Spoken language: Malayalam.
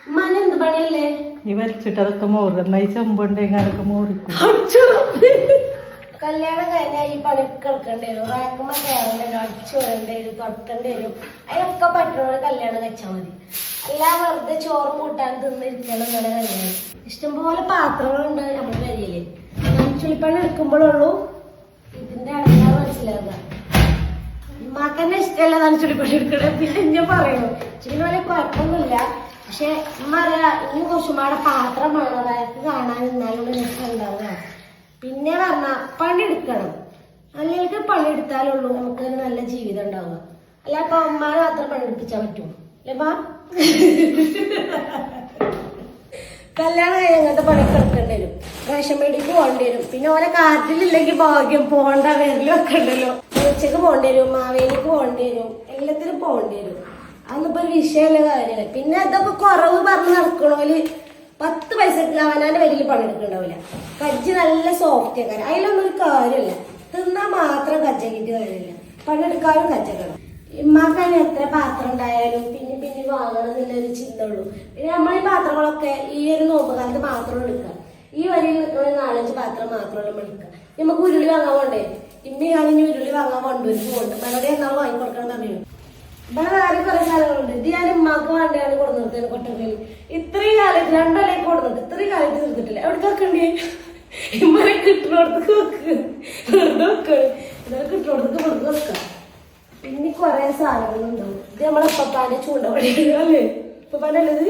ഉമ്മാനെ എന്ത് പണിയല്ലേ ഈ വലിച്ചിട്ട് അതൊക്കെ മോറുന്ന ഈ ചെമ്പുണ്ടെങ്കിൽ മോറിക്കും. കല്യാണം കഴിഞ്ഞാൽ ഈ പണി കിടക്കേണ്ടി വരും, റാക്കുമ്പോ കയറേണ്ടി വരും, അടിച്ചു വരേണ്ടി വരും, തൊട്ടേണ്ടി വരും. അതിനൊക്കെ പറ്റുന്നവര് കല്യാണം വെച്ചാൽ മതി. അല്ല വെറുതെ ചോറും കൂട്ടാൻ തിന്നിരിക്കണം ഇങ്ങനെ കല്യാണം. ഇഷ്ടംപോലെ പാത്രങ്ങളുണ്ട് നമ്മുടെ വരിയില്. ചുളിപ്പണി എടുക്കുമ്പോഴുള്ളൂ ഇതിന്റെ അടങ്ങാൻ മനസ്സിലാവുക. ഉമ്മാക്കന്നെ ഇഷ്ടമല്ല ഞാൻ ചുളിപ്പണി എടുക്കണേ. പിന്നെ ഞാൻ പറയുന്നു ചുളിന് വലിയ കുഴപ്പമൊന്നുമില്ല. പക്ഷെ ഉമ്മ അറിയാ ഇനി കുറച്ചുമാടെ പാത്രം വേണം, അതായത് കാണാൻ നിന്നാലുള്ള രസം ഉണ്ടാവുക. പിന്നെ പറഞ്ഞാ പണിയെടുക്കണം. അല്ലെങ്കിൽ പണിയെടുത്താലുള്ളൂ നമുക്ക് നല്ല ജീവിതം ഉണ്ടാവുക. അല്ല അപ്പൊ ഉമ്മാനെ മാത്രം പണിയെടുപ്പിച്ചാൽ പറ്റുമോ അല്ലേപ്പാ? കല്യാണം കഴിഞ്ഞ അങ്ങനത്തെ പണിയൊക്കെ എടുക്കേണ്ടി വരും. റേഷൻ മേടിക്ക് പോകേണ്ടി വരും. പിന്നെ ഓരോ കാറ്റിലില്ലെങ്കിൽ ഭാഗ്യം പോകേണ്ട വരലും ഒക്കെ ഉണ്ടല്ലോ. ഉച്ചക്ക് പോകേണ്ടി വരും, മാവേലിക്ക് പോകേണ്ടി വരും, എല്ലാത്തിനും പോകേണ്ടി വരും. അതൊന്നും ഇപ്പൊ ഒരു വിഷയമുള്ള കാര്യമാണ്. പിന്നെ അതൊക്കെ കുറവ് പറഞ്ഞ് നടക്കണോല് 10 പൈസക്ക് അവനാന്റെ വരിയിൽ പണിയെടുക്കണ്ടാവില്ല. കജ്ജ് നല്ല സോഫ്റ്റ് ആക്കാൻ അതിലൊന്നും ഒരു കാര്യമില്ല. തിന്നാൻ മാത്രം കജ്ജക്കിട്ട് കാര്യമില്ല, പണിയെടുക്കാനും കജ്ജക്കണം. ഇമ്മാക്കാന് എത്ര പാത്രം ഉണ്ടായാലും പിന്നെ പിന്നെ വാങ്ങണം എന്നുള്ളൊരു ചിന്ത ഉള്ളൂ. പിന്നെ നമ്മളീ പാത്രങ്ങളൊക്കെ ഈ ഒരു നോമ്പ് കാലത്ത് മാത്രം എടുക്കുക. ഈ വരിയിൽ നിൽക്കുന്ന 4-5 പാത്രം മാത്രമല്ല എടുക്കുക. നമുക്ക് ഉരുളി വാങ്ങാൻ പോണ്ടേ? ഇമ്മി കാലിന് ഉരുളി വാങ്ങാൻ കൊണ്ടുവരുന്നുണ്ട്. മറുപടി എന്നാൾ വാങ്ങിക്കൊടുക്കണം പറഞ്ഞു. ഇവിടെ വേറെ കുറെ സാധനങ്ങളുണ്ട്. ഇത് ഞാൻ ഉമ്മാക്ക് വേണ്ടിയാണ് കൊടുക്കുന്നത്. കൊട്ടക്കല് ഇത്രയും കാലത്ത് 2 കൊല്ലം കൊടുത്തിട്ട് ഇത്രയും കാലത്ത് തീർത്തിട്ടില്ല. എവിടേക്കൊക്കെ ഉണ്ട് ഇമ്മനെ കിട്ടുന്നോടത്തേക്ക് വെക്കുക, വെറുതെ വെക്കണം. ഇതൊക്കെ കിട്ടുന്നോടത്തേക്ക് വെറുതെ വെക്കാം. പിന്നെ കുറെ സാധനങ്ങളുണ്ടാവും. ഇത് നമ്മളെ ഉപ്പപ്പാന്റെ ചൂണ്ടപടി അല്ലേ? ഉപ്പപ്പാന്റെ അല്ലത്